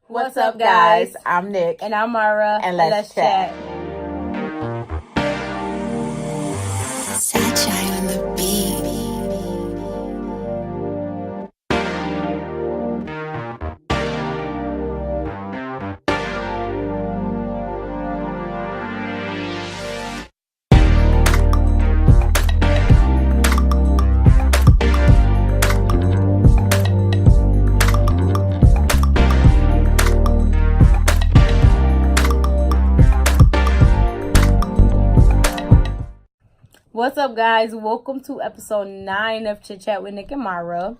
What's up, guys? I'm Nick. And I'm Mara. And let's chat. Satchai on the beat. What's up, guys? Welcome to episode 9 of Chit Chat with Nik and Mara.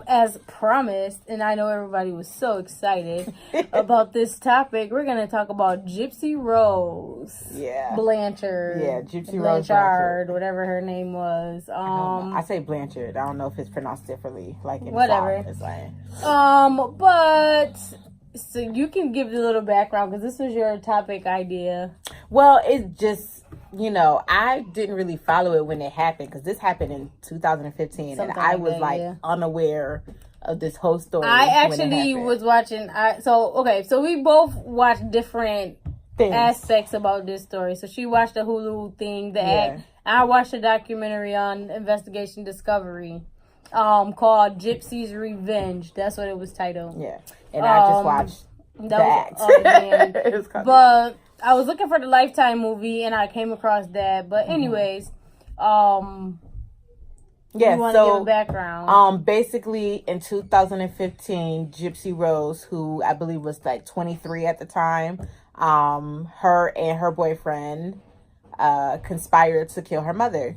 As promised, and I know everybody was so excited about this topic, we're going to talk about Gypsy Rose. Yeah. Blanchard. Yeah, Gypsy Rose Blanchard, whatever her name was. I say Blanchard. I don't know if it's pronounced differently. Like in whatever. the South, it's like... But... So you can give the little background because this was your topic idea. Well, it's just, I didn't really follow it when it happened because this happened in 2015 Something and I was that, unaware of this whole story. I actually was watching. So we both watched different aspects about this story. So she watched the Hulu thing, the act. I watched a documentary on Investigation Discovery. Called Gypsy's Revenge. That's what it was titled. Yeah. And I just watched the act. But I was looking for the Lifetime movie and I came across that. But anyways, you want to give a background. Basically in 2015, Gypsy Rose, who I believe was like 23 at the time, her and her boyfriend conspired to kill her mother.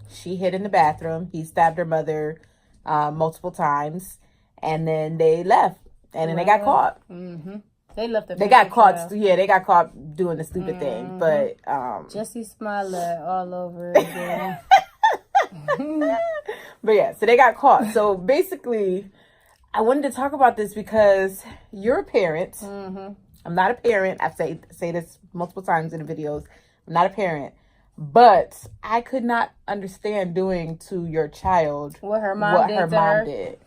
She hid in the bathroom. He stabbed her mother multiple times. And then they left. And then they got caught. Mm-hmm. They left. They got caught. Yeah, they got caught doing the stupid thing. But Jesse Smollett all over again. But yeah, so they got caught. So basically, I wanted to talk about this because you're a parent. Mm-hmm. I'm not a parent. I say this multiple times in the videos. I'm not a parent. But I could not understand doing to your child what her mom did.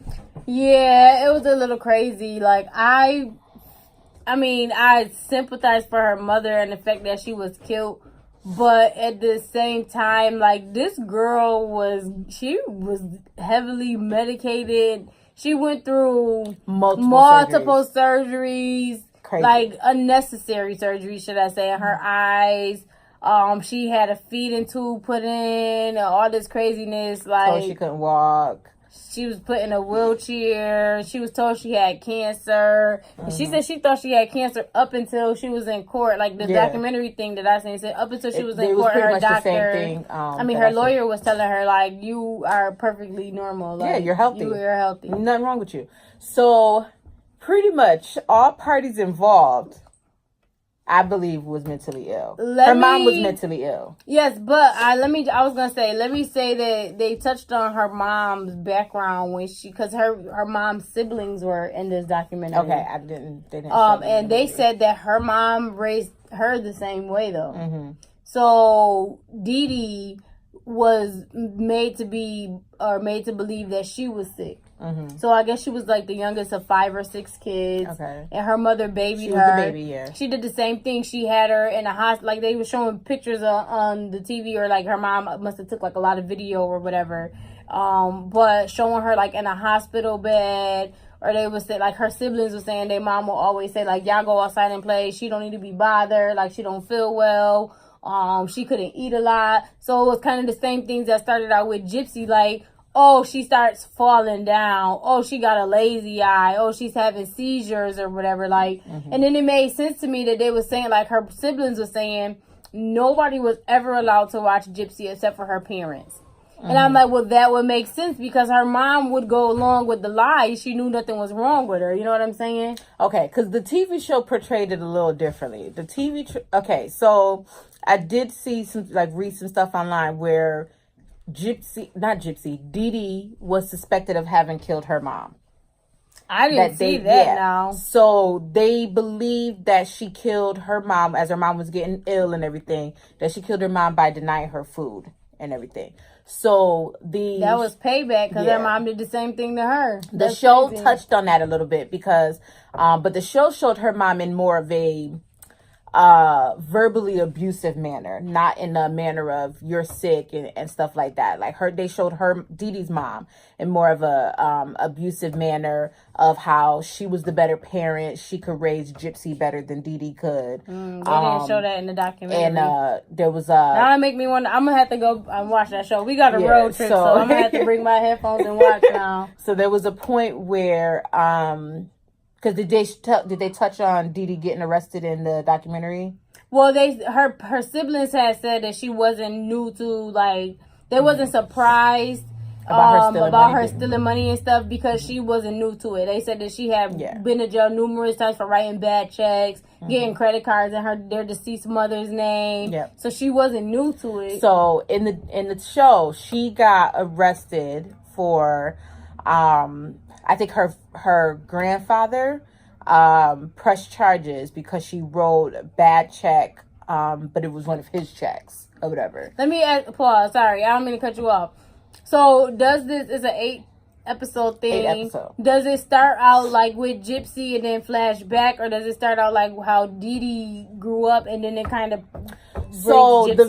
Yeah, it was a little crazy. Like, I sympathize for her mother and the fact that she was killed. But at the same time, like, this girl was heavily medicated. She went through multiple surgeries. Crazy. Like, unnecessary surgeries, should I say, in her eyes. She had a feeding tube put in, all this craziness. Like, so she couldn't walk. She was put in a wheelchair. She was told she had cancer. Mm-hmm. She said she thought she had cancer up until she was in court. Like the documentary thing that I seen said up until she was in court. Her doctor, her lawyer was telling her like, you are perfectly normal. Like, you're healthy. You're healthy. Nothing wrong with you. So pretty much all parties involved, I believe, was mentally ill. Her mom was mentally ill. Yes, but let me say that they touched on her mom's background because her mom's siblings were in this documentary. Okay, they didn't. And they said that her mom raised her the same way though. Mm-hmm. So Dee Dee was made to believe that she was sick. Mm-hmm. So I guess she was like the youngest of 5 or 6 kids. Okay. And her mother babied her. She was the baby, yeah. She did the same thing. She had her in a hospital. Like they were showing pictures on the TV, or like her mom must have took like a lot of video or whatever. But showing her like in a hospital bed, or they would say like her siblings were saying their mom will always say like, y'all go outside and play. She don't need to be bothered. Like she don't feel well. She couldn't eat a lot. So it was kind of the same things that started out with Gypsy, like, oh, she starts falling down. Oh, she got a lazy eye. Oh, she's having seizures or whatever. Like, and then it made sense to me that they were saying, like, her siblings were saying nobody was ever allowed to watch Gypsy except for her parents. And I'm like, well, that would make sense because her mom would go along with the lies. She knew nothing was wrong with her. You know what I'm saying? Okay, because the TV show portrayed it a little differently. The so I did see read some stuff online where Dee Dee was suspected of having killed her mom. I didn't see that now. So they believed that she killed her mom as her mom was getting ill and everything, that she killed her mom by denying her food and everything. So that was payback because her mom did the same thing to her. The show touched on that a little bit because, but the show showed her mom in more of a verbally abusive manner, not in a manner of you're sick and stuff like that. Like they showed her Dee Dee's mom in more of a abusive manner of how she was the better parent. She could raise Gypsy better than Dee Dee could. They didn't show that in the documentary. And there was now it make me wonder. I'm gonna have to go and watch that show. We got a road trip, so I'm gonna have to bring my headphones and watch now. So there was a point where because did they touch on Dee Dee getting arrested in the documentary? Well, her siblings had said that she wasn't new to, like, they wasn't surprised about her stealing money and stuff because she wasn't new to it. They said that she had been to jail numerous times for writing bad checks, getting credit cards in their deceased mother's name. So she wasn't new to it. So in the show, she got arrested for I think her grandfather pressed charges because she wrote a bad check, but it was one of his checks or whatever. Let me pause. Sorry, I don't mean to cut you off. So it's an 8-episode thing. 8 episodes. Does it start out like with Gypsy and then flash back, or does it start out like how Dee Dee grew up and then it kind of the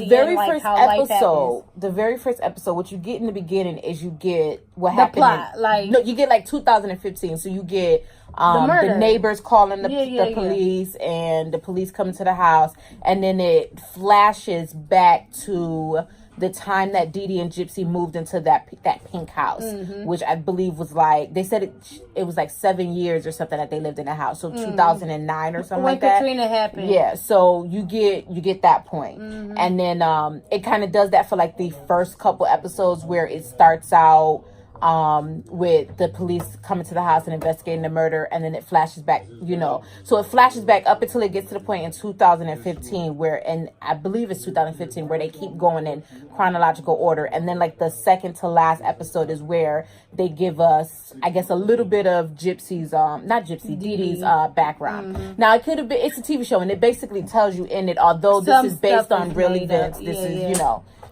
very first episode, what you get in the beginning is you get what happened. Plot, you get like 2015. So you get the neighbors calling the police and the police coming to the house, and then it flashes back to the time that Dee Dee and Gypsy moved into that pink house, which I believe was like, they said it was like 7 years or something that they lived in the house. So 2009 or something like that. When Katrina happened. Yeah. So you get that point. And then it kind of does that for like the first couple episodes where it starts out with the police coming to the house and investigating the murder, and then it flashes back, so it flashes back up until it gets to the point in 2015 and I believe it's 2015 where they keep going in chronological order, and then like the second to last episode is where they give us, I guess, a little bit of Gypsy's Dee Dee's background. Now it could have been, it's a TV show and it basically tells you in it, although this is based on real events,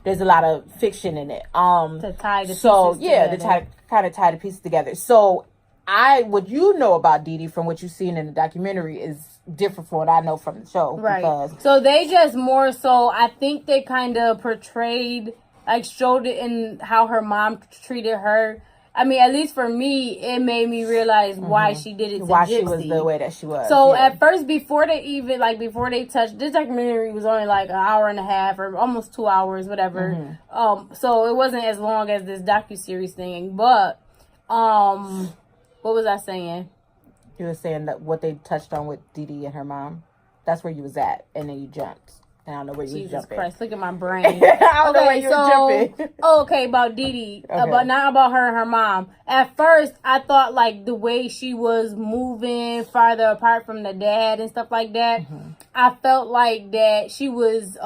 there's a lot of fiction in it. To tie the pieces together. to kind of tie the pieces together. So what you know about Dee Dee from what you've seen in the documentary is different from what I know from the show. Right. So they just more so, I think they kind of portrayed, like showed it in how her mom treated her. I mean, at least for me, it made me realize why she did it to why Gypsy. She was the way that she was. So at first, before they touched, this documentary was only like an hour and a half or almost 2 hours, whatever. So it wasn't as long as this docuseries thing. But what was I saying? You were saying that what they touched on with Dee Dee and her mom. That's where you was at, and then you jumped. I don't know where you was jumping. Jesus Christ, look at my brain. I don't know where you were jumping. Okay, about Dee Dee. Not about her and her mom. At first, I thought like the way she was moving farther apart from the dad and stuff like that, I felt like that she was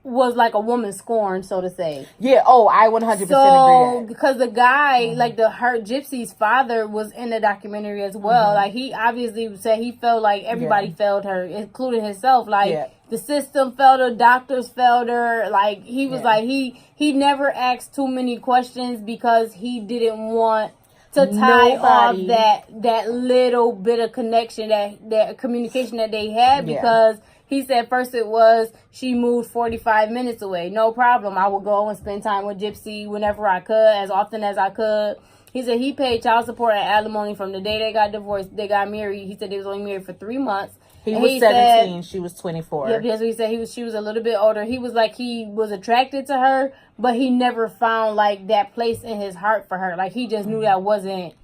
like a woman scorned, so to say. Yeah, I 100% agree with that. Because the guy, her Gypsy's father was in the documentary as well. Like, he obviously said he felt like everybody failed her, including himself. Like, the system failed her, doctors failed her. Like, he was like, he never asked too many questions because he didn't want to tie off that little bit of connection, that communication that they had, because he said first it was, she moved 45 minutes away. No problem. I would go and spend time with Gypsy whenever I could, as often as I could. He said he paid child support and alimony from the day they got divorced. They got married. He said they was only married for 3 months. He was 17. She was 24. Yep, that's what he said. She was a little bit older. He was like, he was attracted to her, but he never found like that place in his heart for her. Like, he just knew that wasn't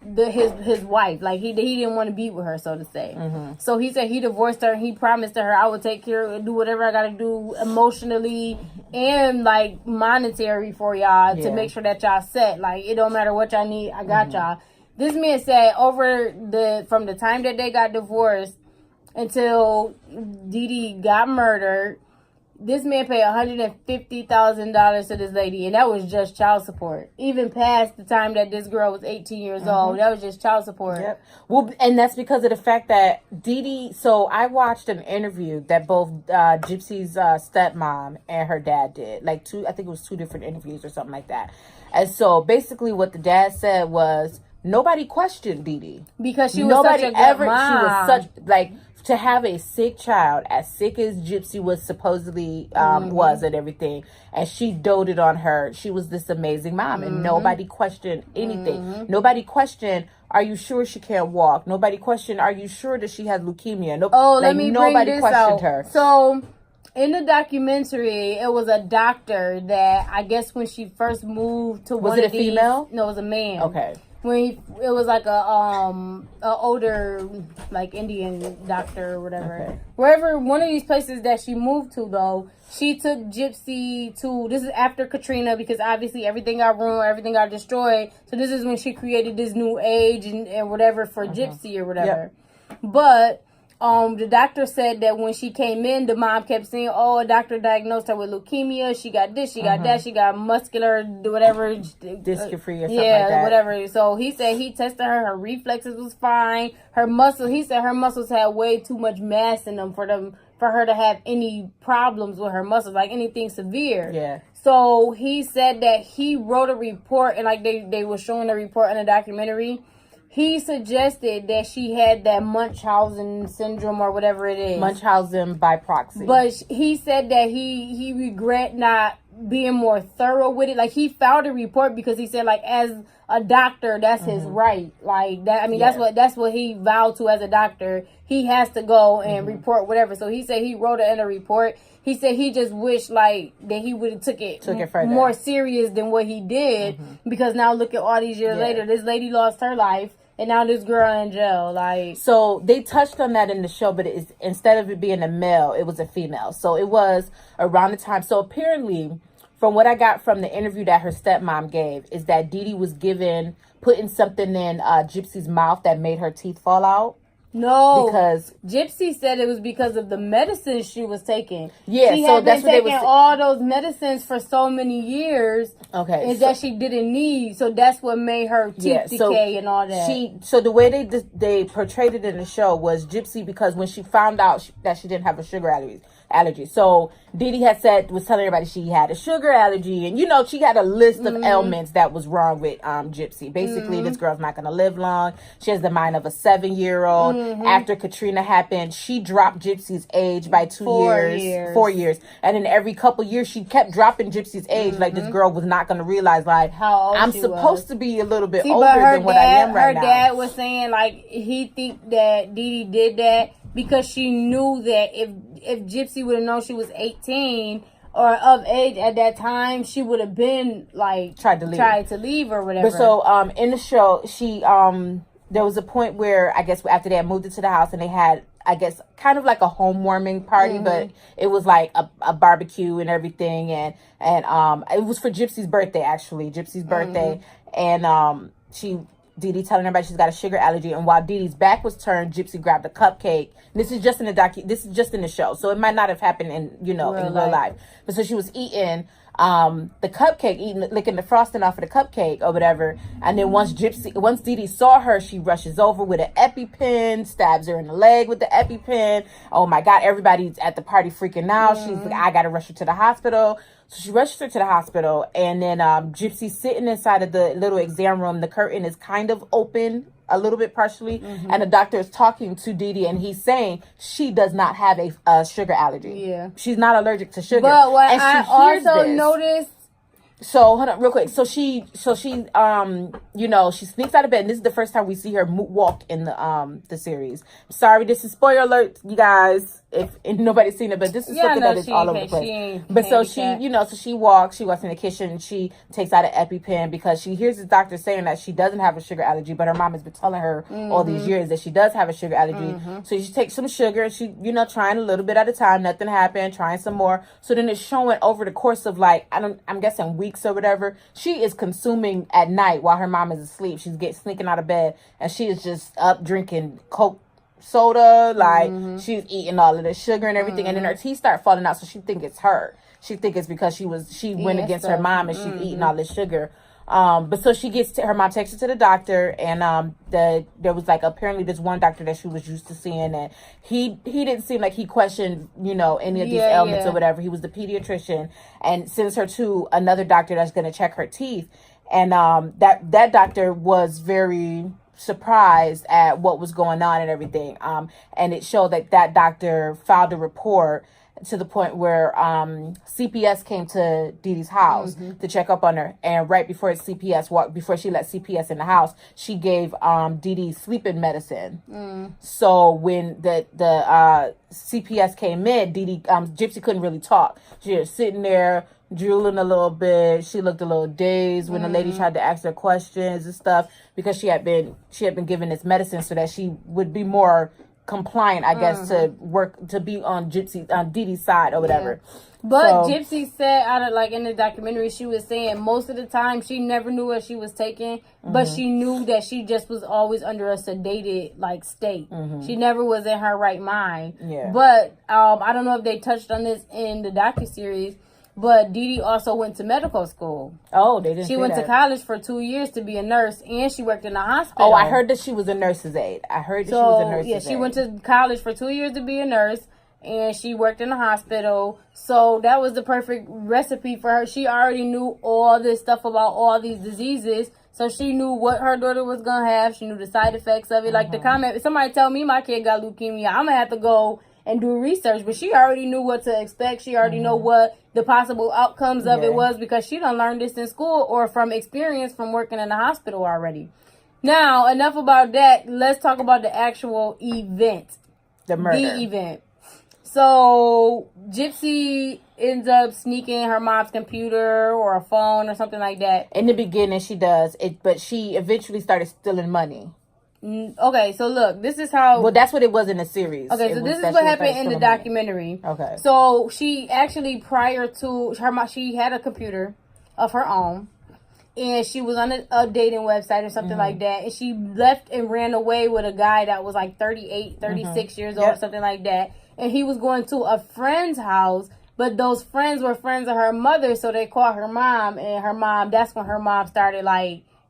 his wife. Like, he didn't want to be with her, so to say. So he said he divorced her. He promised her, I would take care of, do whatever I gotta do emotionally and like monetary for y'all to make sure that y'all set. Like, it don't matter what y'all need, I got y'all. This man said from the time that they got divorced until Dee Dee got murdered, this man paid $150,000 to this lady, and that was just child support. Even past the time that this girl was 18 years old, that was just child support. Yep. Well, and that's because of the fact that Dee Dee. So I watched an interview that both Gypsy's stepmom and her dad did. Like I think it was 2 different interviews or something like that. And so basically, what the dad said was nobody questioned Dee Dee because she was such a good mom. She was such like. To have a sick child, as sick as Gypsy was supposedly was and everything, and she doted on her. She was this amazing mom, and nobody questioned anything. Nobody questioned, are you sure she can't walk? Nobody questioned, are you sure that she has leukemia? Let me nobody bring this questioned out. Her. So, in the documentary, it was a doctor that I guess when she first moved to was it a female? No, it was a man. Okay. It was like a older like Indian doctor or whatever. Okay. Wherever one of these places that she moved to though, she took Gypsy to, this is after Katrina because obviously everything got ruined, everything got destroyed. So this is when she created this new age and whatever for Gypsy or whatever. Yep. But the doctor said that when she came in, the mom kept saying, "Oh, a doctor diagnosed her with leukemia. She got this, she got that, she got muscular, whatever, dystrophy or something like that." Whatever. So he said he tested her reflexes was fine. Her muscles, he said her muscles had way too much mass in them for her to have any problems with her muscles, like anything severe. Yeah. So he said that he wrote a report, and like they were showing the report in a documentary. He suggested that she had that Munchausen syndrome or whatever it is. Munchausen by proxy. But he said that he regret not being more thorough with it. Like, he filed a report because he said, like, as a doctor, that's his right. Like, that. I mean, that's what he vowed to as a doctor. He has to go and report whatever. So he said he wrote it in a report. He said he just wished, like, that he would have took it further, more serious than what he did. Because now look at all these years later. This lady lost her life. And now this girl in jail, like. So they touched on that in the show, but instead of it being a male, it was a female. So it was around the time. So apparently, from what I got from the interview that her stepmom gave, is that Dee Dee was putting something in Gypsy's mouth that made her teeth fall out. No, because Gypsy said it was because of the medicines she was taking. Yeah, she so had that's been what taking all those medicines for so many years. Okay, and that she didn't need, so that's what made her teeth decay and all that. So the way they portrayed it in the show was Gypsy, because when she found out that she didn't have a sugar allergy. So Dee Dee was telling everybody she had a sugar allergy, and she had a list of ailments that was wrong with Gypsy. Basically, this girl's not going to live long. She has the mind of a 7-year-old. After Katrina happened, she dropped Gypsy's age by 4 years. And then every couple years, she kept dropping Gypsy's age. Like, this girl was not going to realize, like, how old I'm supposed to be a little bit older than what I am right now. Her dad was saying, like, he think that Dee Dee did that because she knew that if Gypsy would have known she was 18 or of age at that time, she would have been, like, tried to leave or whatever. But so in the show, she there was a point where, I guess, after they had moved into the house and they had, I guess, kind of like a home warming party, but it was like a barbecue and everything, and it was for Gypsy's birthday, actually, birthday, and Dee Dee telling everybody she's got a sugar allergy, and while Dee Dee's back was turned, Gypsy grabbed a cupcake. This is just in the show, so it might not have happened in real life. But so she was eating the cupcake, licking the frosting off of the cupcake or whatever, and then once Dee Dee saw her, she rushes over with an EpiPen, stabs her in the leg with the EpiPen. Oh my God, everybody's at the party freaking out. She's like, I gotta rush her to the hospital. So she rushes her to the hospital, and then Gypsy's sitting inside of the little exam room. The curtain is kind of open a little bit partially, and the doctor is talking to Dee Dee, and he's saying she does not have a sugar allergy. Yeah, she's not allergic to sugar. But what I also noticed. So hold on real quick. So she she sneaks out of bed, and this is the first time we see her walk in the series. Sorry, this is spoiler alert, you guys. If nobody's seen it, but this is something that is all over the place. But so she walks in the kitchen, and she takes out an EpiPen because she hears the doctor saying that she doesn't have a sugar allergy, but her mom has been telling her all these years that she does have a sugar allergy. So she takes some sugar, and she, trying a little bit at a time, nothing happened, trying some more. So then it's showing over the course of, like, I'm guessing weeks or whatever, she is consuming at night while her mom is asleep. She's sneaking out of bed, and she is just up drinking Coke soda. Like, she's eating all of the sugar and everything. And then her teeth start falling out. So she think it's her. She think it's because she went against her mom and she's eating all this sugar. But so she gets her mom takes her to the doctor, and there was like apparently this one doctor that she was used to seeing, and he didn't seem like he questioned any of these ailments or whatever. He was the pediatrician, and sends her to another doctor that's going to check her teeth, and that doctor was very surprised at what was going on and everything, and it showed that doctor filed a report to the point where CPS came to Dee Dee's house to check up on her, and right before before she let CPS in the house, she gave Dee Dee sleeping medicine. So when the CPS came in, Dee Dee Gypsy couldn't really talk. She was sitting there drooling a little bit. She looked a little dazed when the lady tried to ask her questions and stuff, because she had been given this medicine so that she would be more compliant, I guess, to be on Dee Dee's side or whatever. But Gypsy said, in the documentary, she was saying most of the time she never knew what she was taking, but she knew that she just was always under a sedated state. She never was in her right mind. But I don't know if they touched on this in the docuseries, but Dee Dee also went to medical school. Oh, they didn't. She went to college for 2 years to be a nurse, and she worked in a hospital. Oh, I heard that she was a nurse's aide. She was a nurse's aide. She went to college for 2 years to be a nurse, and she worked in a hospital. So that was the perfect recipe for her. She already knew all this stuff about all these diseases, so she knew what her daughter was gonna have. She knew the side effects of it. Like the comment, if somebody tell me my kid got leukemia, I'm gonna have to go and do research, but she already knew what to expect. She already know what the possible outcomes of it was, because she done learned this in school or from experience from working in the hospital already. Now, enough about that. Let's talk about the actual event. The murder. The event. So, Gypsy ends up sneaking her mom's computer or a phone or something like that. In the beginning, she does it, but she eventually started stealing money. Okay, so look, this is how... Well, that's what it was in the series. Okay, so this is what happened in the documentary. Okay. So, she actually, prior to her mom, she had a computer of her own, and she was on a dating website or something like that, and she left and ran away with a guy that was 38, 36 years old, something like that, and he was going to a friend's house, but those friends were friends of her mother, so they called her mom, and that's when her mom started,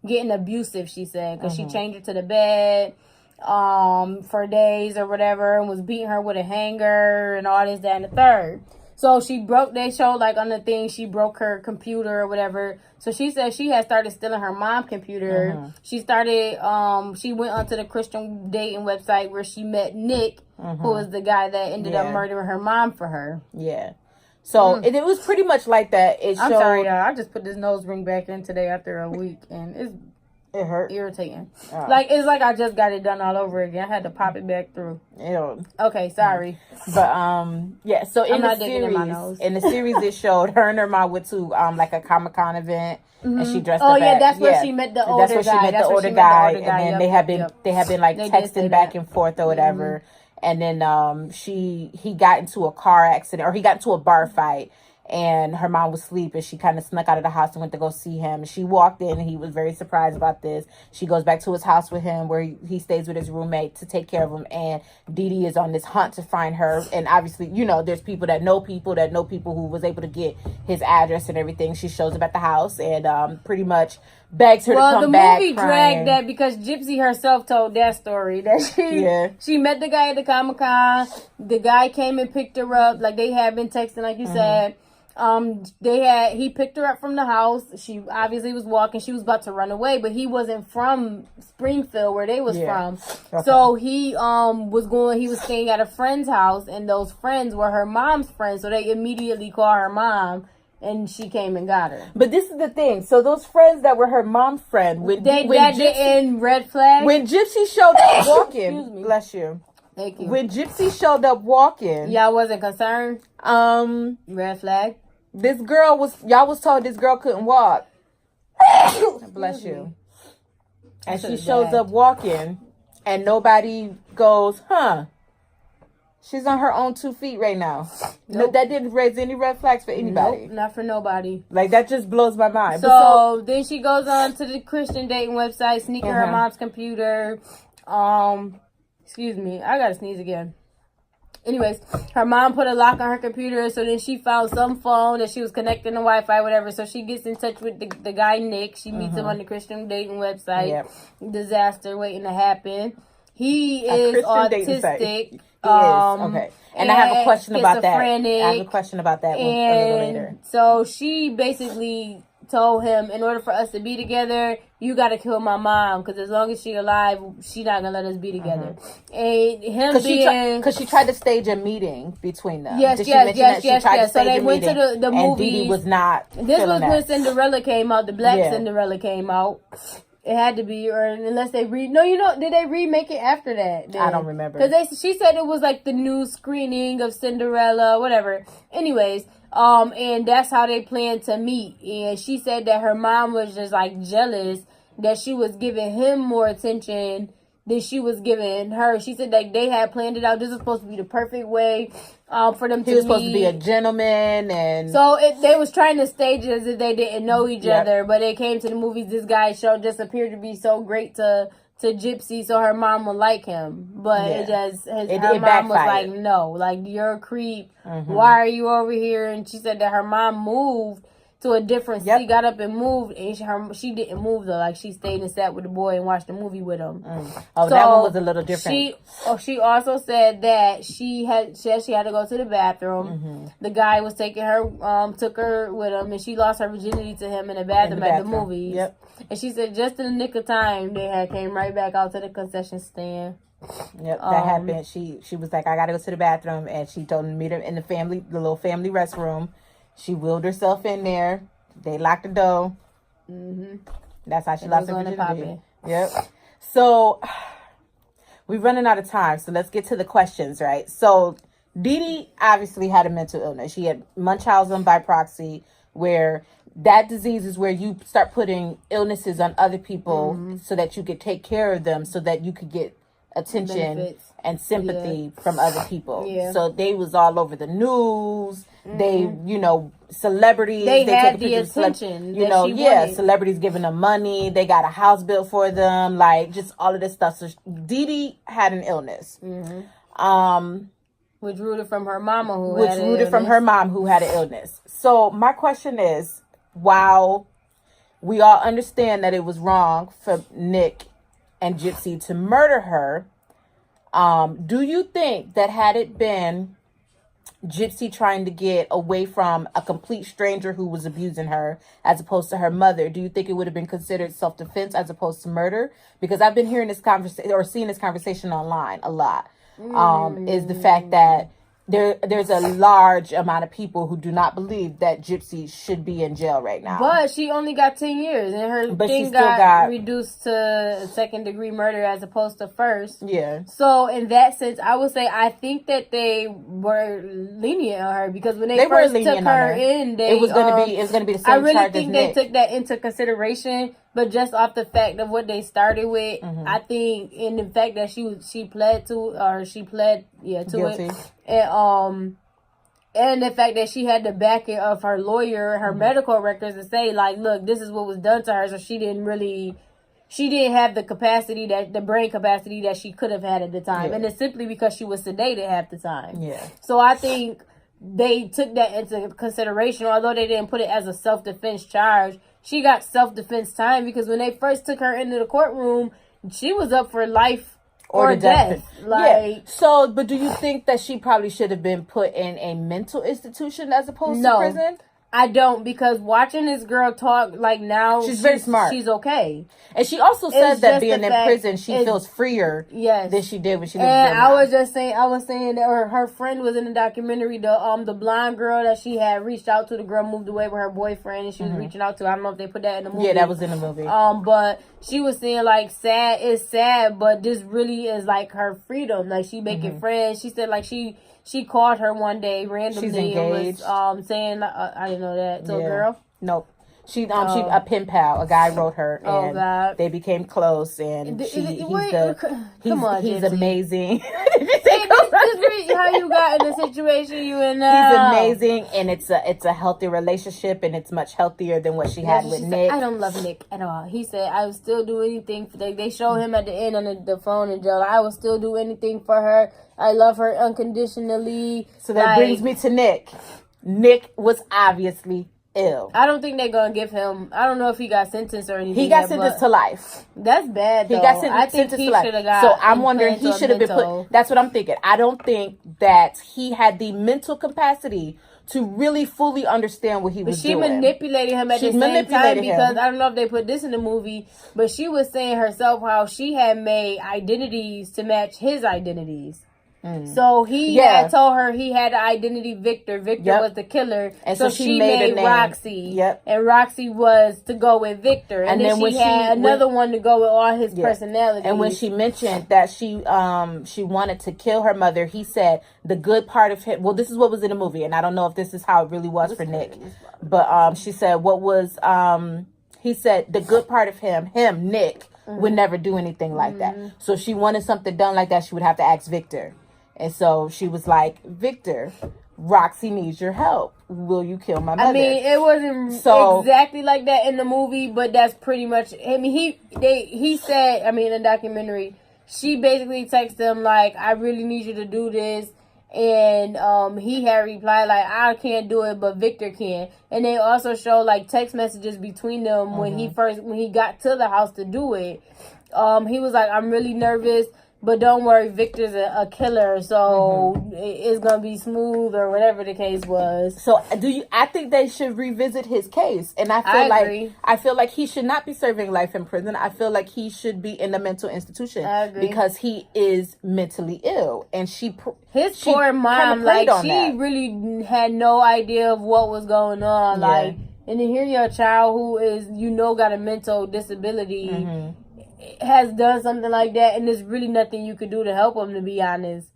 getting abusive, she said, because she changed her to the bed for days or whatever, and was beating her with a hanger and all this, that, and the third. So they showed on the thing, she broke her computer or whatever. So she said she had started stealing her mom's computer. She started, she went onto the Christian dating website where she met Nick, who was the guy that ended up murdering her mom for her. Yeah. So it was pretty much like that. I'm sorry, y'all. I just put this nose ring back in today after a week, and it hurt. Irritating. Oh. It's like I just got it done all over again. I had to pop it back through. Ew. Okay, sorry. But yeah. So in the series, it showed her and her mom went to a Comic-Con event, and she dressed up. That's where she met the older guy. That's where she met the older guy, and then they have been texting back and forth or whatever. And then he got into a car accident, or he got into a bar fight, and her mom was asleep, and she kind of snuck out of the house and went to go see him. She walked in, and he was very surprised about this. She goes back to his house with him, where he stays with his roommate to take care of him, and Dee Dee is on this hunt to find her. And obviously, there's people that know people who was able to get his address and everything. She shows up at the house and pretty much begs her to come back. Well, the movie dragged that because Gypsy herself told that story, that she met the guy at the Comic-Con. The guy came and picked her up, they had been texting, like you said. He picked her up from the house. She obviously was walking. She was about to run away, but he wasn't from Springfield where they was from. Okay. So he was staying at a friend's house, and those friends were her mom's friends. So they immediately called her mom, and she came and got her. But this is the thing. So those friends that were her mom's friend, when red flag. When Gypsy showed up walking, excuse me. Bless you. Thank you. When Gypsy showed up walking, y'all wasn't concerned. Red flag. Y'all was told this girl couldn't walk. Bless you. And she shows up walking, and nobody goes, huh? She's on her own 2 feet right now. Nope. No, that didn't raise any red flags for anybody. Nope, not for nobody. That just blows my mind. So then she goes on to the Christian dating website, sneaking her mom's computer. Excuse me. I gotta sneeze again. Anyways, her mom put a lock on her computer, so then she found some phone that she was connecting to Wi-Fi, whatever. So she gets in touch with the guy, Nick. She meets him on the Christian dating website. Yep. Disaster waiting to happen. He is autistic. He is. Okay. And I have a question about that. I have a question about that a little later. So she basically told him, in order for us to be together, you got to kill my mom, because as long as she's alive, she not gonna let us be together. And him because she tried to stage a meeting between them. Yes. So they went to the movies. And Dee Dee was not. This was when Cinderella came out. The black Cinderella came out. It had to be, or unless they did they remake it after that? Then? I don't remember. Because she said it was like the new screening of Cinderella, whatever. Anyways, and that's how they planned to meet. And she said that her mom was just like jealous that she was giving him more attention than she was giving her. She said that they had planned it out. This was supposed to be the perfect way for them to meet. He was supposed to be a gentleman, and so they was trying to stage it as if they didn't know each other. But it came to the movies. This guy's show just appeared to be so great to Gypsy, so her mom would like him. But her mom was like, no, like, you're a creep. Why are you over here? And she said that her mom moved to a different city, got up and moved, and she didn't move though. Like, she stayed and sat with the boy and watched the movie with him. Oh, so that one was a little different. She also said that she had to go to the bathroom. The guy was taking her, took her with him, and she lost her virginity to him in the bathroom at the movies. And she said just in the nick of time, they came right back out to the concession stand. That happened. She was like, I gotta go to the bathroom, and she told him to meet her in the little family restroom. She wheeled herself in there. They locked the door. That's how she lost her virginity. Yep. So we're running out of time, so let's get to the questions, right? So Dee Dee obviously had a mental illness. She had Munchausen by proxy, where that disease is where you start putting illnesses on other people so that you could take care of them, so that you could get attention and sympathy from other people. So they was all over the news. They, celebrities. They had the attention. Celebrities giving them money. They got a house built for them. Like, just all of this stuff. So Dee Dee had an illness. Which rooted from her mama who had an illness. So my question is, while we all understand that it was wrong for Nick and Gypsy to murder her, do you think that had it been Gypsy trying to get away from a complete stranger who was abusing her as opposed to her mother, do you think it would have been considered self-defense as opposed to murder? Because I've been hearing this conversation or seeing this conversation online a lot, is the fact that there's a large amount of people who do not believe that Gypsy should be in jail right now. But she only got 10 years, and her thing got reduced to second-degree murder as opposed to first. Yeah. So in that sense, I would say I think that they were lenient on her, because when they first took her in, it was going to be the same charge as Nick. I really think they took that into consideration. But just off the fact of what they started with, I think, in the fact that she pled to guilty. It, and the fact that she had the backing of her lawyer, her medical records, to say, like, look, this is what was done to her. So she didn't have the brain capacity that she could have had at the time. And it's simply because she was sedated half the time. Yeah. So I think they took that into consideration, although they didn't put it as a self-defense charge. She got self-defense time, because when they first took her into the courtroom, she was up for life or death. So, but do you think that she probably should have been put in a mental institution as opposed to prison? I don't, because watching this girl talk, like, now she's very smart. She's okay. And she also says that being in prison, she feels freer than she did when she lived there. And I was saying that her friend was in the documentary, the blonde girl that she had reached out to. The girl moved away with her boyfriend, and she was reaching out to. I don't know if they put that in the movie. Yeah, that was in the movie. But she was saying, like, it's sad, but this really is like her freedom. Like, she making friends. She said, like, she called her one day randomly. She's engaged. And was saying, I didn't know that. So, girl? Nope. She a pen pal. A guy wrote her, and they became close. And he's amazing. Just read how you got in the situation you in now. He's amazing, and it's a healthy relationship, and it's much healthier than what she had with Nick. Said, I don't love Nick at all. He said, I would still do anything for they show him at the end on the phone in jail. I will still do anything for her. I love her unconditionally. So that brings me to Nick. Nick was obviously ill. I don't think they're gonna give him. I don't know if he got sentenced or anything. He got sentenced to life. That's bad. Though. He got sentenced to life. So I'm wondering, he should have been put. That's what I'm thinking. I don't think that he had the mental capacity to really fully understand what he was doing. She manipulated him at the same time because I don't know if they put this in the movie, but she was saying herself how she had made identities to match his identities. So he had told her he had the identity Victor. Victor was the killer. And so she made Roxy. And Roxy was to go with Victor. And then she had another one to go with all his personalities. And when she mentioned that she wanted to kill her mother, he said the good part of him. Well, this is what was in the movie, and I don't know if this is how it really was for Nick. But she said what was he said the good part of him, Nick, would never do anything like that. So if she wanted something done like that, she would have to ask Victor. And so she was like, Victor, Roxy needs your help. Will you kill my mother? I mean, it wasn't exactly like that in the movie, but that's pretty much. I mean, he said. I mean, in the documentary, she basically texted him like, "I really need you to do this," and he had replied like, "I can't do it, but Victor can." And they also show like text messages between them when he got to the house to do it. He was like, "I'm really nervous. But don't worry, Victor's a killer, so it's gonna be smooth," or whatever the case was. So, I think they should revisit his case, and I feel like he should not be serving life in prison. I feel like he should be in a mental institution because he is mentally ill, and his poor mom, like she really had no idea of what was going on, like, and to hear your child who is got a mental disability. Has done something like that, and there's really nothing you could do to help him, to be honest.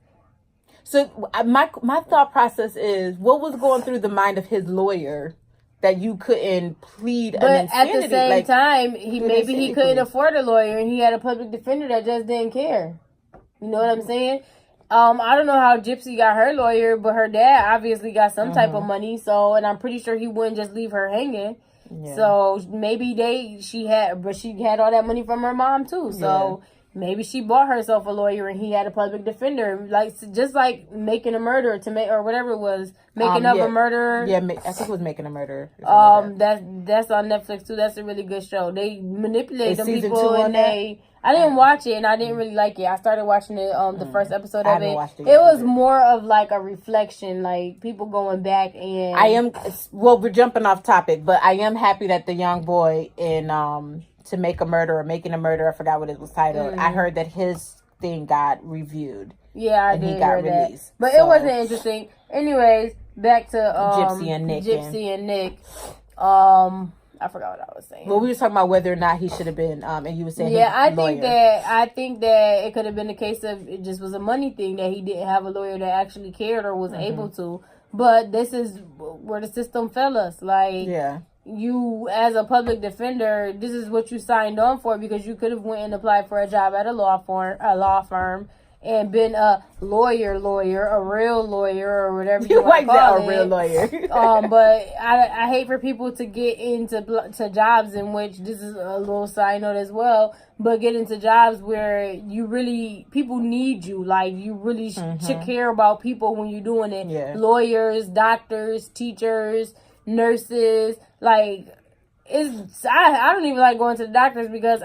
So my thought process is, what was going through the mind of his lawyer that you couldn't plead an insanity? But at the same time, he couldn't afford a lawyer, and he had a public defender that just didn't care. You know what I'm saying? I don't know how Gypsy got her lawyer, but her dad obviously got some type of money, and I'm pretty sure he wouldn't just leave her hanging. Yeah. So maybe she had all that money from her mom too. So maybe she bought herself a lawyer and he had a public defender, just like Making a Murderer or whatever it was, Making of a Murderer. Yeah, I think it was Making a Murderer. That's on Netflix too. That's a really good show. They manipulate them people and I didn't watch it and I didn't really like it. I started watching it the first episode of it. It was more of like a reflection, like people going back and we're jumping off topic, but I am happy that the young boy in To Make a Murderer, Making a Murderer, I forgot what it was titled. I heard that his thing got reviewed. Yeah, I did hear released. But it wasn't interesting. Anyways, back to Gypsy and Nick. I forgot what I was saying. Well, we were talking about whether or not he should have been, and you were saying I think that it could have been a case of it just was a money thing, that he didn't have a lawyer that actually cared or was able to. But this is where the system failed us. Like, you as a public defender, this is what you signed on for, because you could have went and applied for a job at a law firm. And been a lawyer, a real lawyer, or whatever you want to call it. A real lawyer. But I hate for people to get into jobs in which, this is a little side note as well, but get into jobs where people need you. Like, you really should care about people when you're doing it. Yeah. Lawyers, doctors, teachers, nurses, like, I don't even like going to the doctors because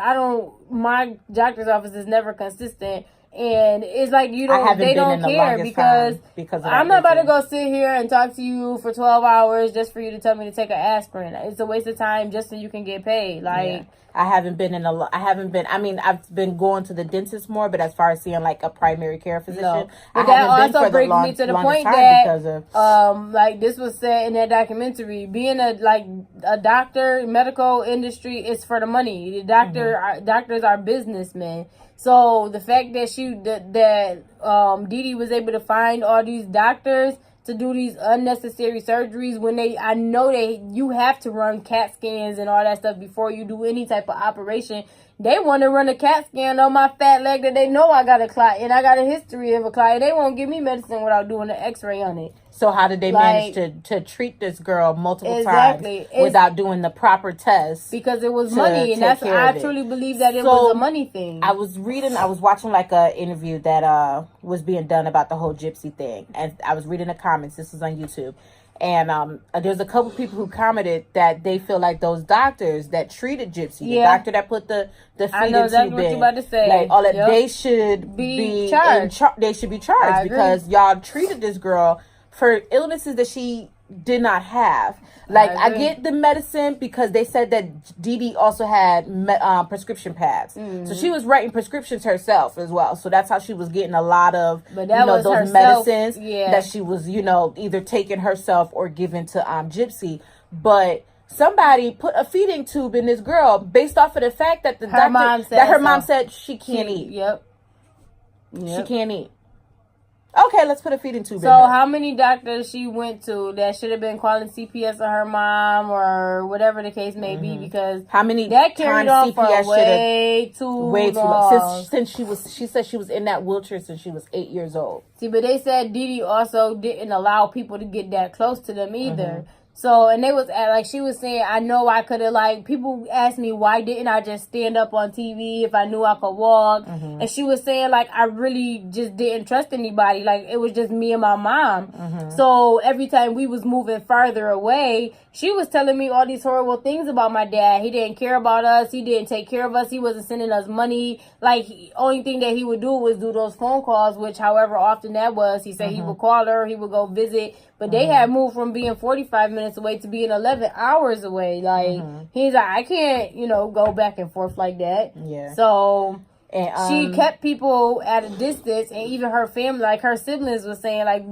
my doctor's office is never consistent. And it's like they don't care because I'm not about to go sit here and talk to you for 12 hours just for you to tell me to take an aspirin. It's a waste of time just so you can get paid. Like, I've been going to the dentist more, but as far as seeing like a primary care physician, but that also brings me to the point that like this was said in that documentary, being a doctor, medical industry is for the money. The doctors are businessmen. So the fact that Dee Dee was able to find all these doctors to do these unnecessary surgeries when I know you have to run CAT scans and all that stuff before you do any type of operation. they want to run a CAT scan on my fat leg that they know I got a clot and I got a history of a clot. They won't give me medicine without doing an x-ray on it. So how did they manage to treat this girl multiple times without doing the proper tests? Because it was money, and that's I truly believe that it was a money thing. I was watching like a interview that was being done about the whole Gypsy thing, and I was reading the comments. This was on YouTube. And there's a couple people who commented that they feel like those doctors that treated Gypsy, the doctor that put the feeding tube in, about to say. Like all that, they should be charged. They should be charged because y'all treated this girl for illnesses that she did not have. Like, I get the medicine because they said that Dee Dee also had prescription pads. Mm-hmm. So she was writing prescriptions herself as well. So that's how she was getting a lot of, those medicines that she was, either taking herself or giving to Gypsy. But somebody put a feeding tube in this girl based off of the fact that her mom said she can't eat. Yep. She can't eat. Okay, let's put a feeding tube in So her. how many doctors she went to that should have been calling CPS on her mom or whatever the case may be, because how many that carried on for way too long. Since she said she was in that wheelchair since she was 8 years old. See, but they said Dee Dee also didn't allow people to get that close to them either. So, and they was like, she was saying, I know I could have, like, people asked me, why didn't I just stand up on TV if I knew I could walk? And she was saying, like, I really just didn't trust anybody. Like, it was just me and my mom. So, every time we was moving farther away, she was telling me all these horrible things about my dad. He didn't care about us. He didn't take care of us. He wasn't sending us money. Like, only thing that he would do was do those phone calls, which, however often that was, he said he would call her, he would go visit. But they had moved from being 45 minutes away to being 11 hours away. Like, he's like, I can't, go back and forth like that. Yeah. So, she kept people at a distance, and even her family, like her siblings was saying, like,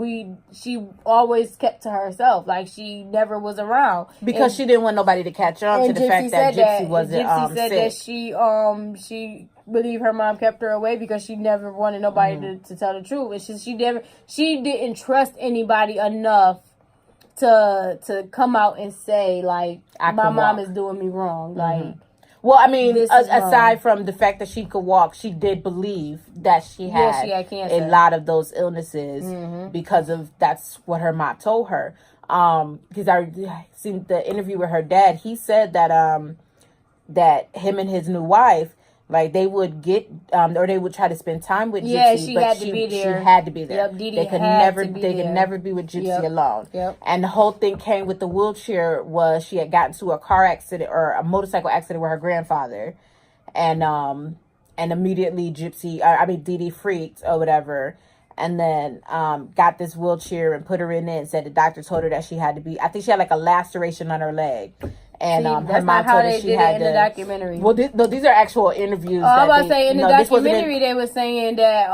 she always kept to herself. Like, she never was around. Because she didn't want nobody to catch on to the fact that Gypsy wasn't Gypsy said sick. that she believe her mom kept her away because she never wanted nobody to tell the truth. It's she didn't trust anybody enough to come out and say, like, my mom is doing me wrong. Like, well, I mean, aside from the fact that she could walk, she did believe that she had cancer. A lot of those illnesses because of that's what her mom told her. Because I seen the interview with her dad. He said that that him and his new wife, like, they would get, or they would try to spend time with Gypsy. Yeah, she had to be there. She had to be there. Yep, Dee Dee they could never be with Gypsy alone. Yep. And the whole thing came with the wheelchair was she had gotten to a car accident or a motorcycle accident with her grandfather, and immediately Dee Dee freaked or whatever, and then got this wheelchair and put her in it and said the doctor told her that she had to be. I think she had like a laceration on her leg. And her mom told her she had the documentary. Well, these are actual interviews. I was about to say in the documentary they were saying that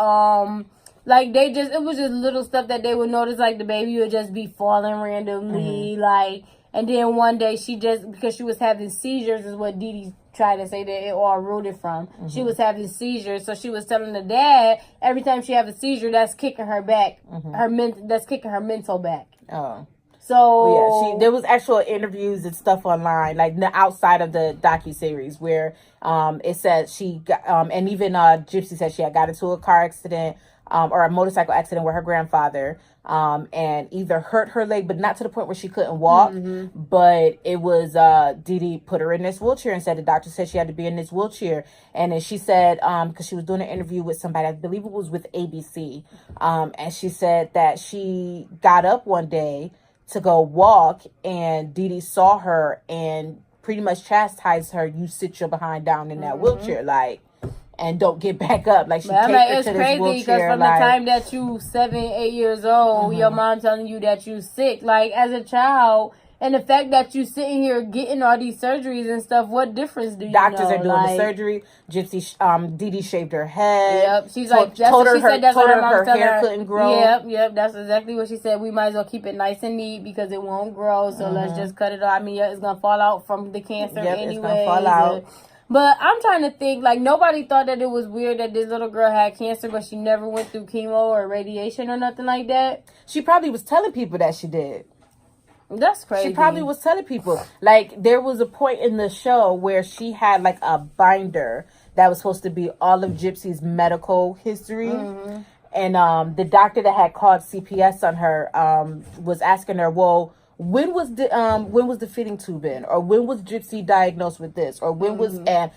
like it was just little stuff that they would notice, like the baby would just be falling randomly, like, and then one day because she was having seizures is what Dee Dee tried to say that it all rooted from. She was having seizures, so she was telling the dad every time she have a seizure, that's kicking her back, that's kicking her mental back. Oh. So there was actual interviews and stuff online, like outside of the docuseries, where it said she got, and even Gypsy said she had got into a car accident or a motorcycle accident with her grandfather, and either hurt her leg, but not to the point where she couldn't walk. But it was Dee Dee put her in this wheelchair and said the doctor said she had to be in this wheelchair. And then she said, because she was doing an interview with somebody, I believe it was with ABC, and she said that she got up one day to go walk, and Dee Dee saw her and pretty much chastised her. You sit your behind down in that wheelchair, like, and don't get back up. Like, she takes her it's to crazy this because from the time that you 7, 8 years old, your mom telling you that you sick, like, as a child, and the fact that you sitting here getting all these surgeries and stuff, what difference do you Doctors know? are doing the surgery. Gypsy, Dee Dee shaved her head. Yep, she's like, that's what she said. That's what her hair couldn't grow. Yep, that's exactly what she said. We might as well keep it nice and neat because it won't grow. So let's just cut it off. I mean, it's gonna fall out from the cancer anyway. It's gonna fall out. But I'm trying to think, like, nobody thought that it was weird that this little girl had cancer, but she never went through chemo or radiation or nothing like that. She probably was telling people that she did. That's crazy. She probably was telling people. Like, there was a point in the show where she had, like, a binder that was supposed to be all of Gypsy's medical history. And the doctor that had called CPS on her was asking her, well, when was the feeding tube in, or when was Gypsy diagnosed with this, or when was, and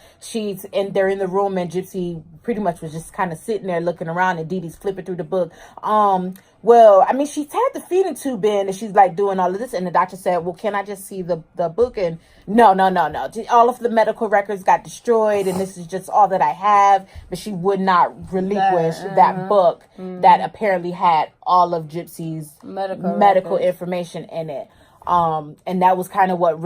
they're in the room, and Gypsy pretty much was just kind of sitting there looking around, and Dee Dee's flipping through the book. Well, I mean, she's had the feeding tube in, and she's like doing all of this, and the doctor said, well, can I just see the book? And no, all of the medical records got destroyed, and this is just all that I have. But she would not relinquish that book that apparently had all of Gypsy's medical information in it. And that was kind of what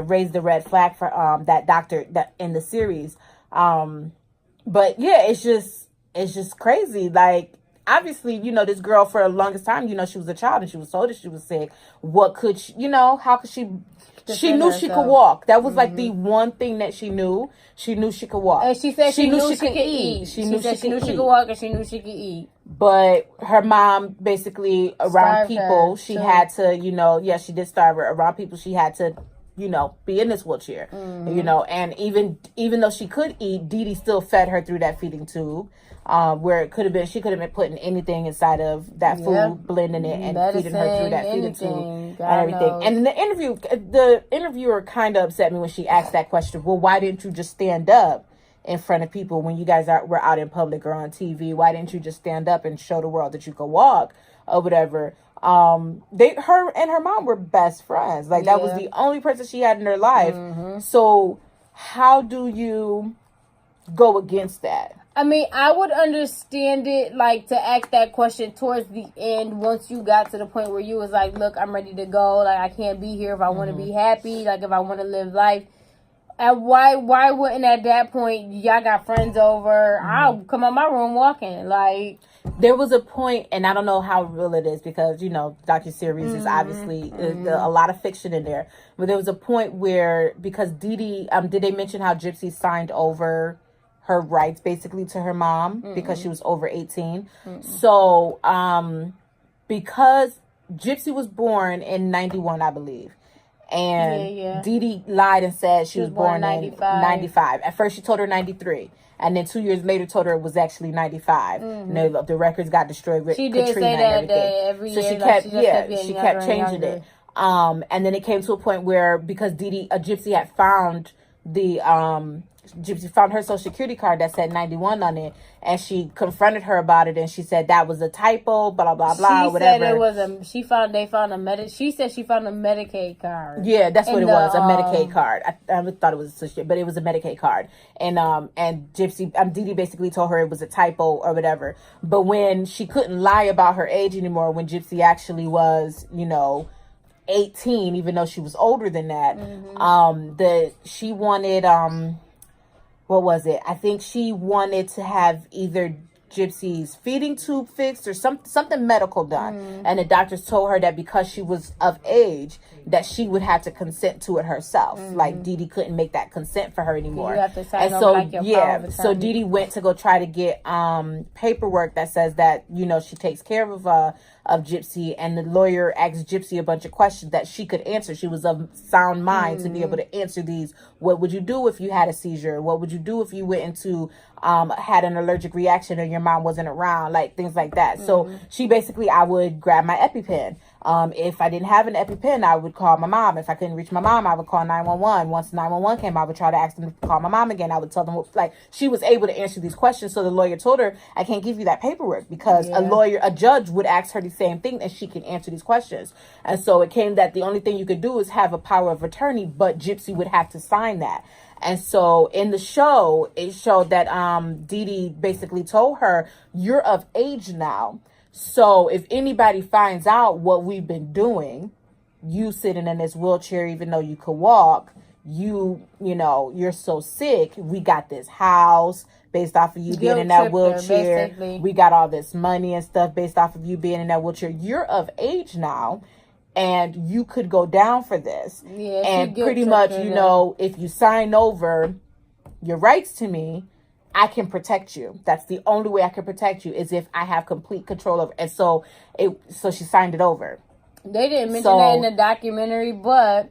raised the red flag for that doctor that in the series. But yeah, it's just crazy. Like, obviously, this girl for the longest time, she was a child and she was told that she was sick. What could she, how could she? She knew she could walk. That was like the one thing that she knew. She knew she could walk. And she said she knew she could eat. She knew she could walk, and she knew she could eat. But her mom basically around people, she had to, she did starve her. Around people, she had to, be in this wheelchair. And even though she could eat, Dee Dee still fed her through that feeding tube. Where she could have been putting anything inside of that food, blending it and feeding her through that feeding tube and everything. And the interviewer kind of upset me when she asked that question. Well, why didn't you just stand up in front of people when you guys were out in public or on TV? Why didn't you just stand up and show the world that you could walk or whatever? Her and her mom were best friends. Like, that was the only person she had in her life. So how do you go against that? I mean, I would understand it, like, to ask that question towards the end, once you got to the point where you was like, look, I'm ready to go. Like, I can't be here if I want to be happy. Like, if I want to live life. And why wouldn't at that point, y'all got friends over, I'll come out my room walking. Like, there was a point, and I don't know how real it is because, docuseries is obviously a lot of fiction in there. But there was a point where, because Dee Dee, did they mention how Gypsy signed over her rights basically to her mom because she was over 18? So, because Gypsy was born in 91, I believe. And Dee Dee lied and said she was born in 95. At first she told her 93. And then 2 years later told her it was actually 95. And the records got destroyed with Katrina say that and everything. Every so year, she kept changing it. And then it came to a point where, because Gypsy had found Gypsy found her social security card that said 91 on it, and she confronted her about it, and she said that was a typo, blah blah blah, whatever. She said they found a she said she found a Medicaid card. Yeah, that's what it was, a Medicaid card. I thought it was a but it was a Medicaid card. And Gypsy, Dee Dee basically told her it was a typo or whatever. But when she couldn't lie about her age anymore, when Gypsy actually was, 18, even though she was older than that, she wanted what was it? I think she wanted to have either Gypsy's feeding tube fixed or something medical done. And the doctors told her that because she was of age, that she would have to consent to it herself. Like, Dee Dee couldn't make that consent for her anymore. You have to sign over, like, your power of attorney. So Dee Dee went to go try to get paperwork that says that, she takes care of Gypsy, and the lawyer asked Gypsy a bunch of questions that she could answer. She was of sound mind to be able to answer these. What would you do if you had a seizure? What would you do if you went into had an allergic reaction and your mom wasn't around? Like, things like that. So she basically, I would grab my EpiPen. If I didn't have an EpiPen, I would call my mom. If I couldn't reach my mom, I would call 911. Once 911 came, I would try to ask them to call my mom again. I would tell them, she was able to answer these questions. So the lawyer told her, I can't give you that paperwork because a judge would ask her the same thing, and she can answer these questions. And so it came that the only thing you could do is have a power of attorney, but Gypsy would have to sign that. And so in the show, it showed that Dee Dee basically told her, you're of age now. So if anybody finds out what we've been doing, you sitting in this wheelchair, even though you could walk, you're so sick. We got this house based off of you being in that wheelchair. We got all this money and stuff based off of you being in that wheelchair. You're of age now, and you could go down for this. Yeah, and pretty much, if you sign over your rights to me, I can protect you. That's the only way I can protect you, is if I have complete control over. And so she signed it over. They didn't mention that in the documentary, but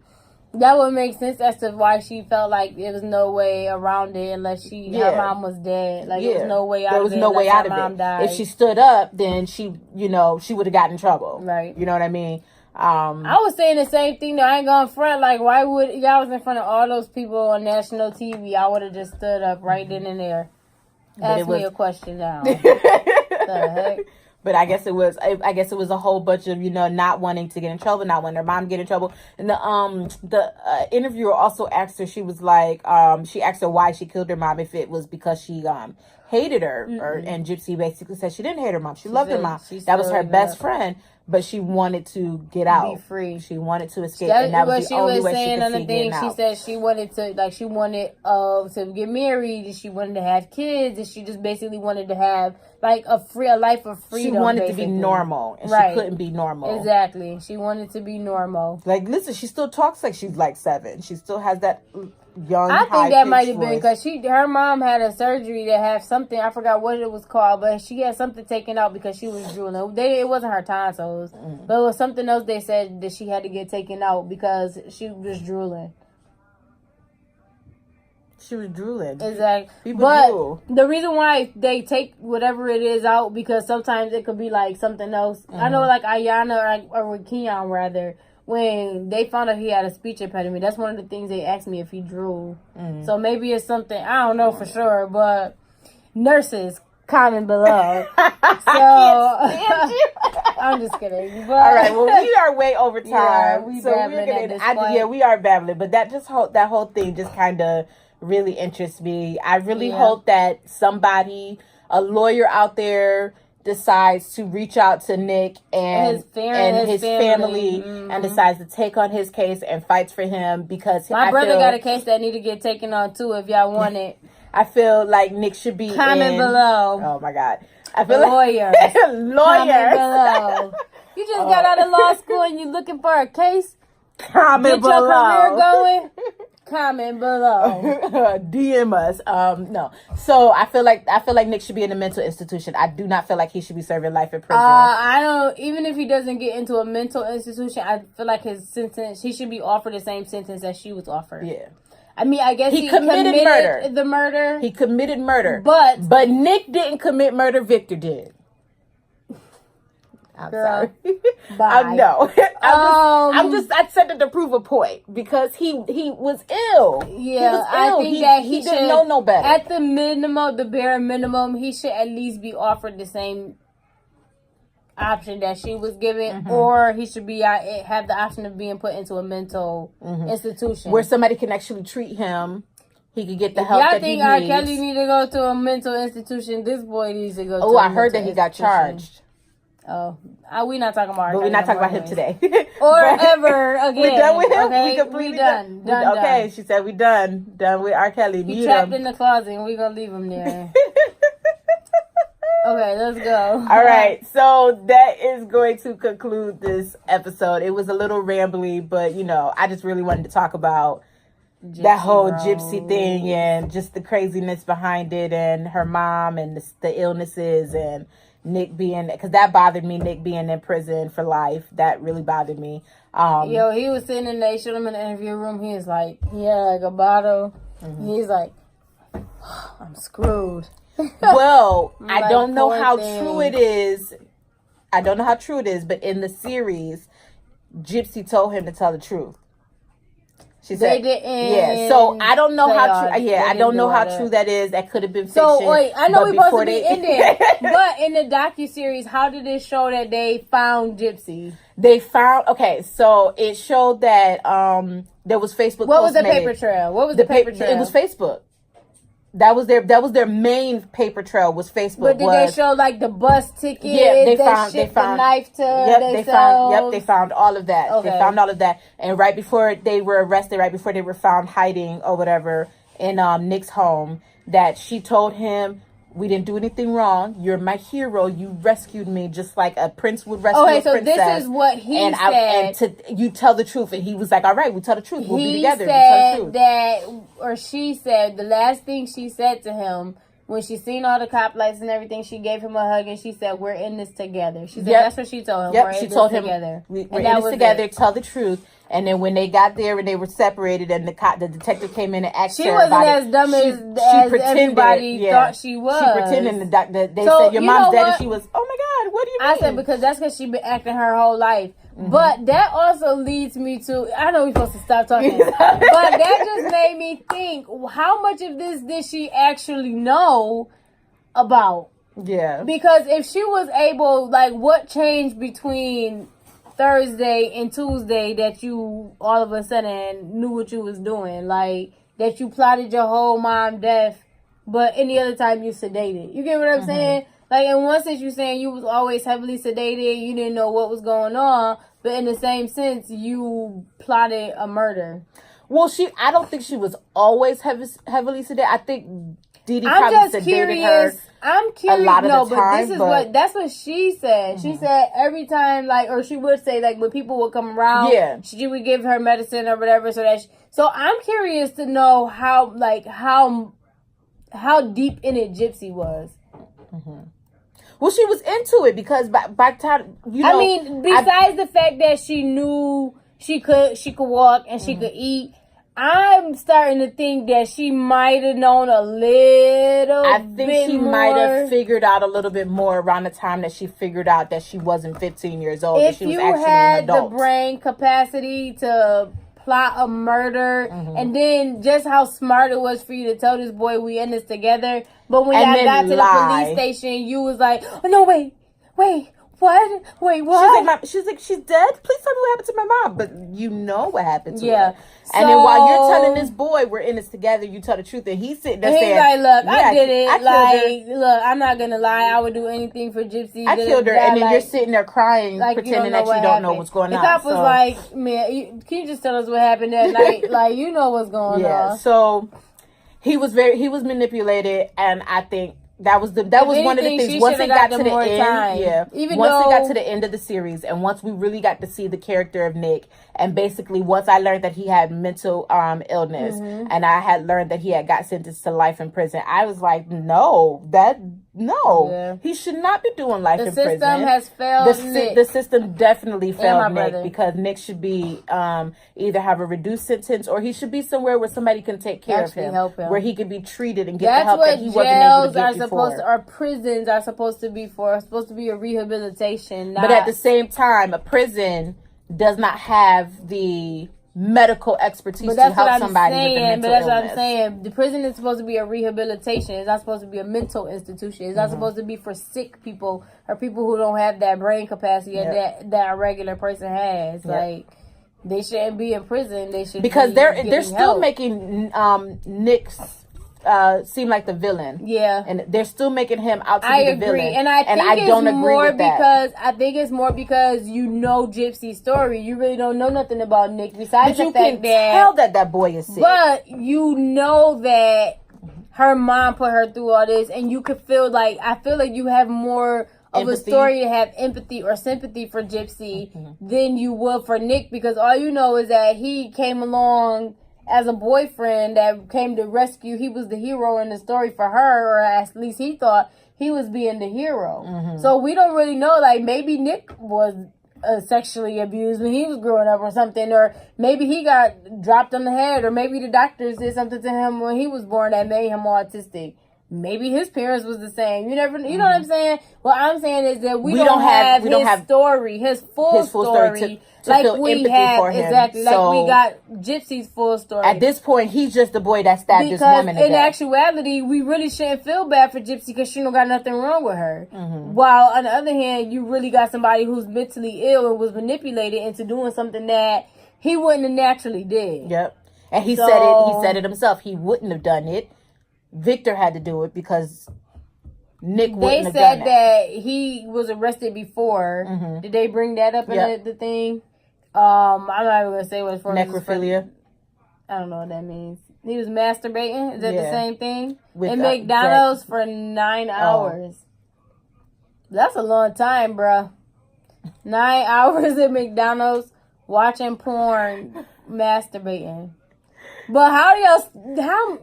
That would make sense as to why she felt like there was no way around it unless her mom was dead. Like, there was no way out of it. There was no way out of it. Died. If she stood up, then she, she would have gotten in trouble. Right. You know what I mean? I was saying the same thing though. I ain't going front. Like, why would y'all was in front of all those people on national TV? I would have just stood up right then and there. Ask me a question now. The heck? But I guess it was a whole bunch of, not wanting to get in trouble, not wanting her mom to get in trouble. And the interviewer also asked her, she was like, she asked her why she killed her mom, if it was because she hated her. And Gypsy basically said she didn't hate her mom. She loved her mom. That was her best friend. But she wanted to get out. Be free. She wanted to escape. And that was the only way she could see getting out. She said she wanted to, to get married. And she wanted to have kids. And she just basically wanted to have, like, a life of freedom. She wanted to be normal. And she couldn't be normal. Exactly. She wanted to be normal. Like, listen, she still talks like she's, like, 7. She still has that young, I think that might have been because her mom had a surgery to have something, I forgot what it was called, but she had something taken out because she was drooling. It wasn't her tonsils, but it was something else they said that she had to get taken out because she was drooling. She was drooling. Exactly. The reason why they take whatever it is out, because sometimes it could be like something else. I know, like Ayana or Keon rather, when they found out he had a speech impediment, that's one of the things they asked me, if he drooled. So maybe it's something, I don't know for sure, but nurses, comment below. I'm just kidding. But, all right, well, we are way over time. Yeah, we are babbling, but that whole thing just kind of really interests me. I really hope that somebody, a lawyer out there, decides to reach out to Nick and his family and decides to take on his case and fights for him, because my brother got a case that need to get taken on too, if y'all want it. I feel like Nick should be comment below. Oh my God. I feel lawyers. Lawyers. Below. You just got out of law school and you looking for a case? Comment below. Get your career going? Comment below. DM us. No. So I feel like Nick should be in a mental institution. I do not feel like he should be serving life in prison. I don't. Even if he doesn't get into a mental institution, I feel like his sentence, he should be offered the same sentence that she was offered. Yeah. I mean, I guess he committed murder. The murder. He committed murder. But Nick didn't commit murder. Victor did. I'm sorry. Bye. No. I said it to prove a point, because he was ill. Yeah, I think that he didn't know no better. At the minimum, the bare minimum, he should at least be offered the same option that she was given, or he should be have the option of being put into a mental institution where somebody can actually treat him. He could get the help that he needs. Y'all think R. Kelly need to go to a mental institution? This boy needs to go to I heard that he got charged. Oh, we're not talking about. But we're not talking about him today, or ever again. We're done with him. Okay? We completely done. Okay, she said we done with R. Kelly. He trapped in the closet, and we're gonna leave him there. Okay, let's go. All right, so that is going to conclude this episode. It was a little rambly, but I just really wanted to talk about that whole Gypsy thing and just the craziness behind it, and her mom and the illnesses, and Nick being, because that bothered me, Nick being in prison for life. That really bothered me. He was sitting in there, showed him in the interview room. He was like, he had like a bottle. He's like, I'm screwed. Well, I don't know how true it is. But in the series, Gypsy told him to tell the truth. She said, yeah. So I don't know how true. Yeah, I don't know how true that is. That could have been fiction. So wait, I know we're supposed to be in there, but in the docuseries, how did it show that they found Gypsy? They found, so it showed that there was Facebook. What was the paper trail? What was the paper trail? It was Facebook. That was their main paper trail, was Facebook. But did they show like the bus ticket? Yeah, they found the knife to they found all of that. Okay. They found all of that. And right before they were arrested, right before they were found hiding or whatever in Nick's home, that she told him, "We didn't do anything wrong. You're my hero. You rescued me just like a prince would rescue a princess." Okay, so this is what he said. You tell the truth. And he was like, "All right, we tell the truth. We'll be together." She said, the last thing she said to him when she seen all the cop lights and everything, she gave him a hug and she said, "We're in this together." She said that's what she told him. Yep, she told him together. We're in this together. Tell the truth. And then when they got there and they were separated, and the detective came in and asked her about it. She wasn't as dumb as everybody thought she was. She pretended they said your mom's dead, and she was, oh my God, what do you mean? I said because that's because she been acting her whole life. But that also leads me to, I know we're supposed to stop talking, but that just made me think, how much of this did she actually know about? Yeah. Because if she was able, like, what changed between Thursday and Tuesday that you all of a sudden knew what you was doing? Like, that you plotted your whole mom death, but any other time you sedated. You get what I'm saying? Like, in one sense, you're saying you was always heavily sedated, you didn't know what was going on, but in the same sense, you plotted a murder. Well, I don't think she was always heavily sedated. I think Dee probably sedated her. I'm curious. A lot of the time, but this is that's what she said. She said every time, like, or she would say, like, when people would come around, she would give her medicine or whatever. So I'm curious to know how deep in it Gypsy was. Well, she was into it because by time I mean, besides the fact that she knew she could walk and she could eat, I'm starting to think that she might have known a little. I think she might have figured out a little bit more around the time that she figured out that she wasn't 15 years old. If that she was you actually had an adult. the brain capacity to plot a murder, and then just how smart it was for you to tell this boy we in this together, but when y'all got to the police station, you was like, oh no, wait, what? Wait, what? She's like, she's dead? Please tell me what happened to my mom. But you know what happened to her. So, and then while you're telling this boy we're in this together, you tell the truth, and he's sitting there saying, like, look, I did it. Look, I'm not gonna lie, I would do anything for Gypsy. I killed her, and then you're sitting there crying, like, pretending that you don't know what's going on. The cop was like, man, can you just tell us what happened that night? Like, you know what's going on. So he was manipulated, and I think that was one of the things. Once it got to the end, once it got to the end of the series, and once we really got to see the character of Nick, and basically once I learned that he had mental illness, and I had learned that he had got sentenced to life in prison, I was like, he should not be doing life in prison. The system has failed Nick. The system definitely failed Nick, because Nick should be either have a reduced sentence, or he should be somewhere where somebody can take care of him, where he could be treated and get the help that he wasn't able to get before. Or prisons are supposed to be for. It's supposed to be a rehabilitation. But at the same time, a prison does not have the medical expertise to help somebody with a mental illness. But that's what I'm saying. The prison is supposed to be a rehabilitation. It's not supposed to be a mental institution. It's not supposed to be for sick people or people who don't have that brain capacity that a regular person has. Like, they shouldn't be in prison. They should because they're still making Nick's seem like the villain. Yeah. And they're still making him out to be the villain. And I don't agree with that. I think it's more because you know Gypsy's story. You really don't know nothing about Nick besides the fact that... But you can tell that boy is sick. But you know that her mom put her through all this, and you could feel like... I feel like you have more of a story to have empathy or sympathy for Gypsy than you would for Nick, because all you know is that he came along as a boyfriend that came to rescue. He was the hero in the story for her, or at least he thought he was being the hero. So we don't really know. Like, maybe Nick was sexually abused when he was growing up or something, or maybe he got dropped on the head, or maybe the doctors did something to him when he was born that made him autistic. Maybe his parents was the same. You never, you know what I'm saying? What I'm saying is that we don't have his story, his full story. To like feel we have for him. Exactly, so, like we got Gypsy's full story. At this point, he's just the boy that stabbed this woman. In actuality, we really shouldn't feel bad for Gypsy because she don't got nothing wrong with her. While on the other hand, you really got somebody who's mentally ill and was manipulated into doing something that he wouldn't have naturally did. Yep, and he said it himself. He wouldn't have done it. Victor had to do it because Nick wouldn't have done it. They said that he was arrested before. Did they bring that up in the thing? I'm not even gonna say what it's for. Necrophilia. I don't know what that means. He was masturbating. Is that the same thing? In McDonald's for 9 hours. That's a long time, bro. 9 hours at McDonald's watching porn, masturbating. But how do y'all?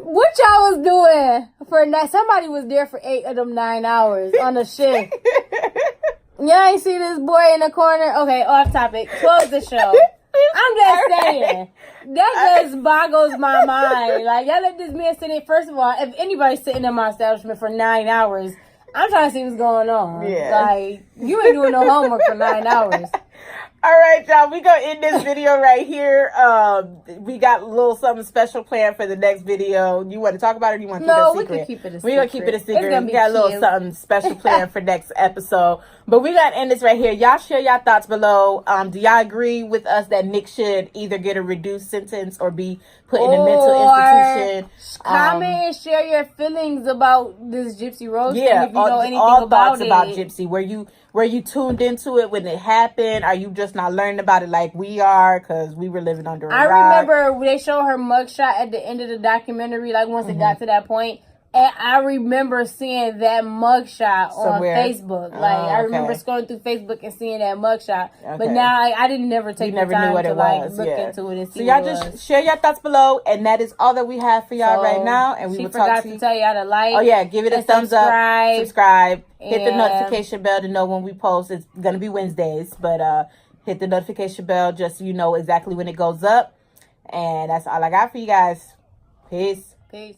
What y'all was doing for that? Somebody was there for 8 of them 9 hours on a shift. Y'all ain't see this boy in the corner? Okay, off topic. Close the show. I'm just saying. That just boggles my mind. Like, y'all let this man sit in. First of all, if anybody's sitting in my establishment for 9 hours, I'm trying to see what's going on. Yeah. Like, you ain't doing no homework for 9 hours. All right, y'all. We gonna end this video right here. We got a little something special planned for the next video. You want to talk about it? Or you want to keep it a secret? No, we can keep it a secret. We're gonna keep it a secret. We got a cute. little something special planned for next episode. But we gotta end this right here. Y'all share y'all thoughts below. Do y'all agree with us that Nick should either get a reduced sentence or be put in a mental institution? Comment and share your feelings about this Gypsy Rose thing if you know anything all about thoughts it. about Gypsy. Were you tuned into it when it happened? Are you just not learning about it like we are because we were living under a rock? I remember they showed her mugshot at the end of the documentary, like once it got to that point. And I remember seeing that mugshot on Facebook. Like, I remember scrolling through Facebook and seeing that mugshot. Okay. But now I didn't never take the time to like look into it and see. So y'all just share your thoughts below, and that is all that we have for y'all right now. And we will talk to you. Tell y'all to like. Oh yeah, give it a thumbs up, subscribe, hit the notification bell to know when we post. It's gonna be Wednesdays, but hit the notification bell just so you know exactly when it goes up. And that's all I got for you guys. Peace. Peace.